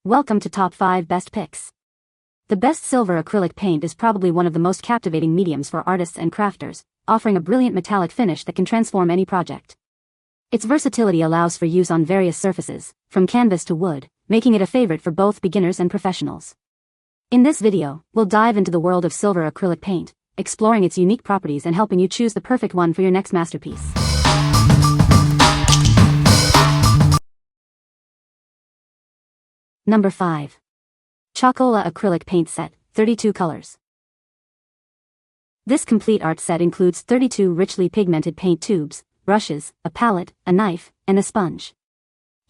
Welcome to Top 5 Best Picks. The best silver acrylic paint is probably one of the most captivating mediums for artists and crafters, offering a brilliant metallic finish that can transform any project. Its versatility allows for use on various surfaces, from canvas to wood, making it a favorite for both beginners and professionals. In this video, we'll dive into the world of silver acrylic paint, exploring its unique properties and helping you choose the perfect one for your next masterpiece. Number 5. Chalkola Acrylic Paint Set, 32 colors. This complete art set includes 32 richly pigmented paint tubes, brushes, a palette, a knife, and a sponge.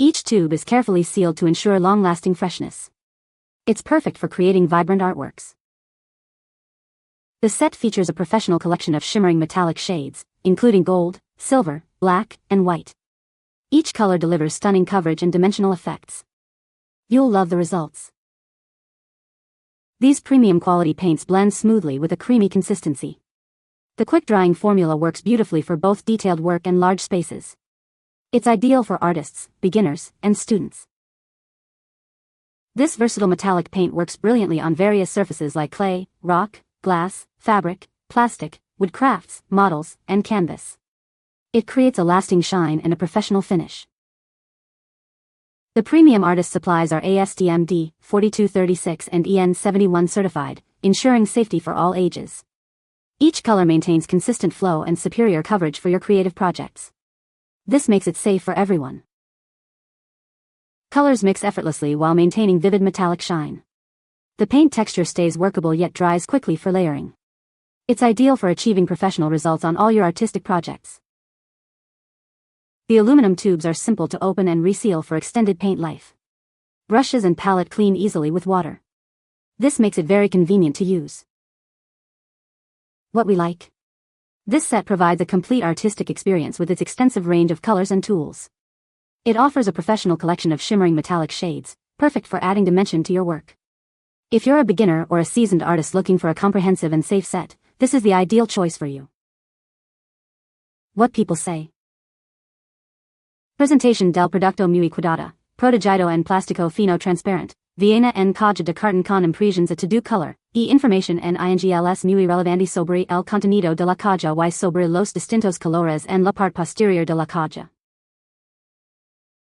Each tube is carefully sealed to ensure long-lasting freshness. It's perfect for creating vibrant artworks. The set features a professional collection of shimmering metallic shades, including gold, silver, black, and white. Each color delivers stunning coverage and dimensional effects. You'll love the results. These premium quality paints blend smoothly with a creamy consistency. The quick-drying formula works beautifully for both detailed work and large spaces. It's ideal for artists, beginners, and students. This versatile metallic paint works brilliantly on various surfaces like clay, rock, glass, fabric, plastic, wood crafts, models, and canvas. It creates a lasting shine and a professional finish. The premium artist supplies are ASTM D4236 and EN71 certified, ensuring safety for all ages. Each color maintains consistent flow and superior coverage for your creative projects. This makes it safe for everyone. Colors mix effortlessly while maintaining vivid metallic shine. The paint texture stays workable yet dries quickly for layering. It's ideal for achieving professional results on all your artistic projects. The aluminum tubes are simple to open and reseal for extended paint life. Brushes and palette clean easily with water. This makes it very convenient to use. What we like. This set provides a complete artistic experience with its extensive range of colors and tools. It offers a professional collection of shimmering metallic shades, perfect for adding dimension to your work. If you're a beginner or a seasoned artist looking for a comprehensive and safe set, this is the ideal choice for you. What people say. Presentation del producto muy cuidado, protegido en plástico fino transparente, viene en caja de cartón con impresiones a todo color, y información en ingles muy relevante sobre el contenido de la caja y sobre los distintos colores en la parte posterior de la caja.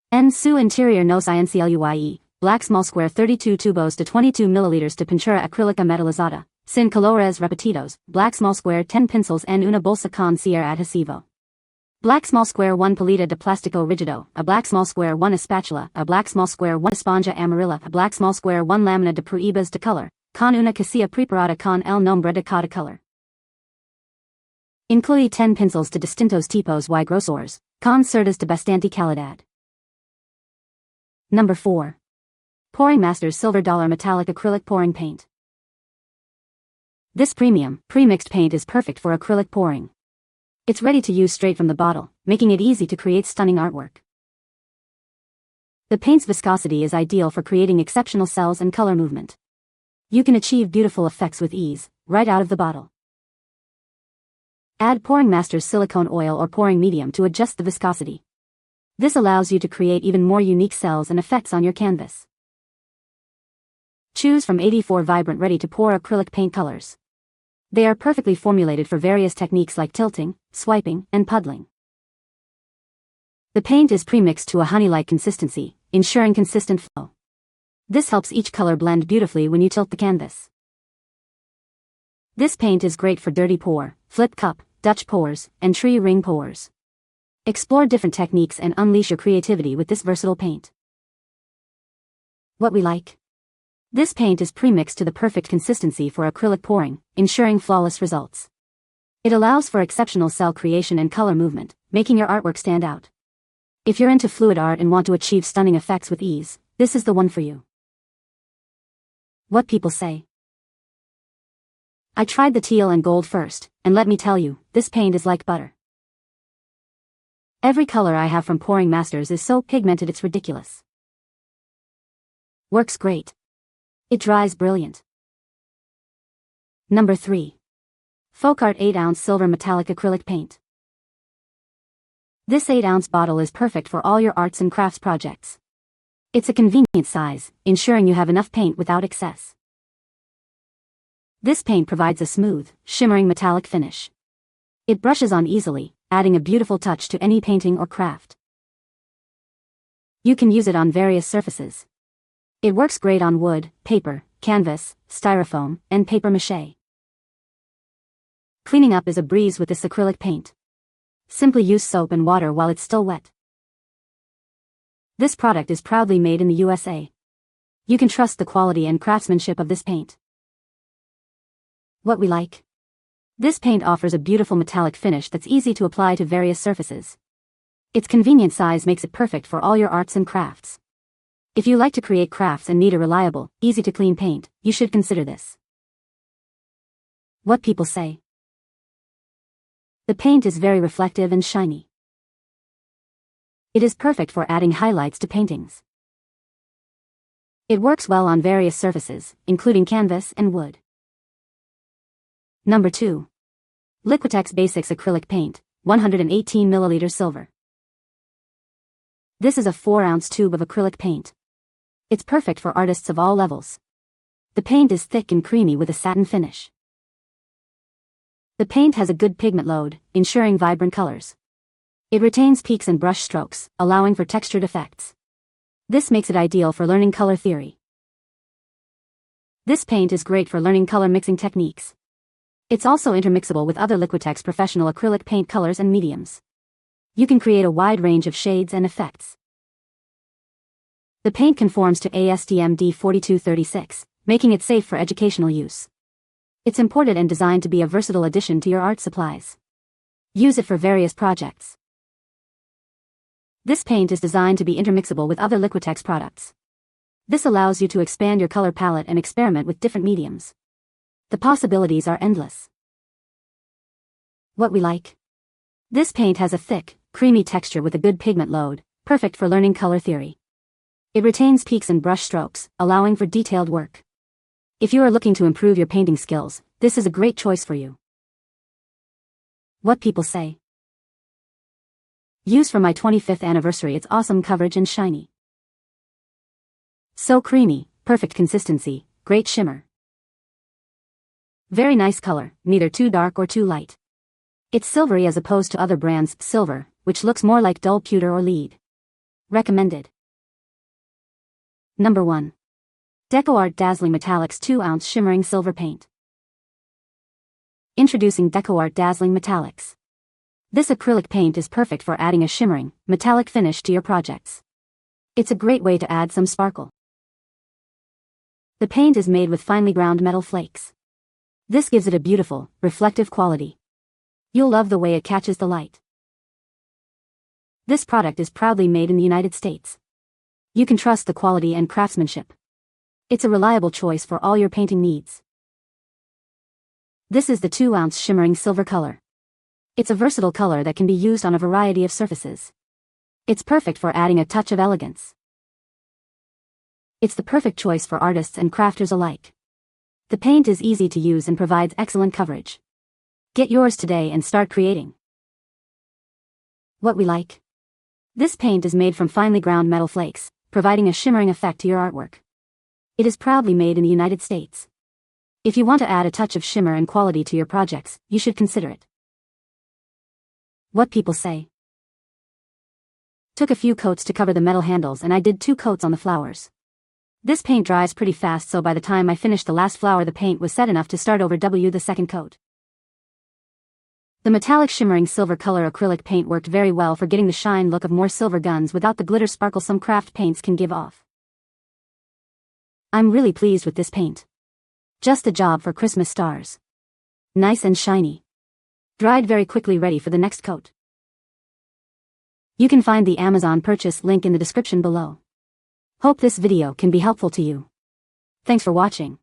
En su interior nos incluye, black small square 32 tubos de 22 ml de pintura acrílica metalizada, sin colores repetidos, black small square 10 pincels en una bolsa con cierre adhesivo. Black small square 1 paleta de plástico rígido, a black small square 1 espátula, a black small square 1 esponja amarilla, a black small square 1 lámina de pruebas de color, con una casilla preparada con el nombre de cada color. Incluye 10 pincels de distintos tipos y grosores, con cerdas de bastante calidad. Number 4. Pouring Masters Silver Dollar Metallic Acrylic Pouring Paint. This premium, pre-mixed paint is perfect for acrylic pouring. It's ready to use straight from the bottle, making it easy to create stunning artwork. The paint's viscosity is ideal for creating exceptional cells and color movement. You can achieve beautiful effects with ease, right out of the bottle. Add Pouring Masters silicone oil or pouring medium to adjust the viscosity. This allows you to create even more unique cells and effects on your canvas. Choose from 84 vibrant ready-to-pour acrylic paint colors. They are perfectly formulated for various techniques like tilting, swiping, and puddling. The paint is pre-mixed to a honey-like consistency, ensuring consistent flow. This helps each color blend beautifully when you tilt the canvas. This paint is great for dirty pour, flip cup, Dutch pours, and tree ring pours. Explore different techniques and unleash your creativity with this versatile paint. What we like. This paint is pre-mixed to the perfect consistency for acrylic pouring, ensuring flawless results. It allows for exceptional cell creation and color movement, making your artwork stand out. If you're into fluid art and want to achieve stunning effects with ease, this is the one for you. What people say. I tried the teal and gold first, and let me tell you, this paint is like butter. Every color I have from Pouring Masters is so pigmented it's ridiculous. Works great. It dries brilliant. Number 3. FolkArt 8-ounce Silver Metallic Acrylic Paint. This 8-ounce bottle is perfect for all your arts and crafts projects. It's a convenient size, ensuring you have enough paint without excess. This paint provides a smooth, shimmering metallic finish. It brushes on easily, adding a beautiful touch to any painting or craft. You can use it on various surfaces. It works great on wood, paper, canvas, styrofoam, and paper mache. Cleaning up is a breeze with this acrylic paint. Simply use soap and water while it's still wet. This product is proudly made in the USA. You can trust the quality and craftsmanship of this paint. What we like. This paint offers a beautiful metallic finish that's easy to apply to various surfaces. Its convenient size makes it perfect for all your arts and crafts. If you like to create crafts and need a reliable, easy-to-clean paint, you should consider this. What people say. The paint is very reflective and shiny. It is perfect for adding highlights to paintings. It works well on various surfaces, including canvas and wood. Number 2. Liquitex Basics Acrylic Paint, 118 ml silver. This is a 4-ounce tube of acrylic paint. It's perfect for artists of all levels. The paint is thick and creamy with a satin finish. The paint has a good pigment load, ensuring vibrant colors. It retains peaks and brush strokes, allowing for textured effects. This makes it ideal for learning color theory. This paint is great for learning color mixing techniques. It's also intermixable with other Liquitex professional acrylic paint colors and mediums. You can create a wide range of shades and effects. The paint conforms to ASTM D4236, making it safe for educational use. It's imported and designed to be a versatile addition to your art supplies. Use it for various projects. This paint is designed to be intermixable with other Liquitex products. This allows you to expand your color palette and experiment with different mediums. The possibilities are endless. What we like. This paint has a thick, creamy texture with a good pigment load, perfect for learning color theory. It retains peaks and brush strokes, allowing for detailed work. If you are looking to improve your painting skills, this is a great choice for you. What people say. Used for my 25th anniversary, it's awesome coverage and shiny. So creamy, perfect consistency, great shimmer. Very nice color, neither too dark or too light. It's silvery as opposed to other brands' silver, which looks more like dull pewter or lead. Recommended. Number 1. DecoArt Dazzling Metallics 2-ounce Shimmering Silver Paint. Introducing DecoArt Dazzling Metallics. This acrylic paint is perfect for adding a shimmering, metallic finish to your projects. It's a great way to add some sparkle. The paint is made with finely ground metal flakes. This gives it a beautiful, reflective quality. You'll love the way it catches the light. This product is proudly made in the United States. You can trust the quality and craftsmanship. It's a reliable choice for all your painting needs. This is the 2-ounce shimmering silver color. It's a versatile color that can be used on a variety of surfaces. It's perfect for adding a touch of elegance. It's the perfect choice for artists and crafters alike. The paint is easy to use and provides excellent coverage. Get yours today and start creating. What we like. This paint is made from finely ground metal flakes, providing a shimmering effect to your artwork. It is proudly made in the United States. If you want to add a touch of shimmer and quality to your projects, you should consider it. What people say. Took a few coats to cover the metal handles and I did 2 coats on the flowers. This paint dries pretty fast, so by the time I finished the last flower the paint was set enough to start over the second coat. The metallic shimmering silver color acrylic paint worked very well for getting the shine look of more silver guns without the glitter sparkle some craft paints can give off. I'm really pleased with this paint. Just the job for Christmas stars. Nice and shiny. Dried very quickly, ready for the next coat. You can find the Amazon purchase link in the description below. Hope this video can be helpful to you. Thanks for watching.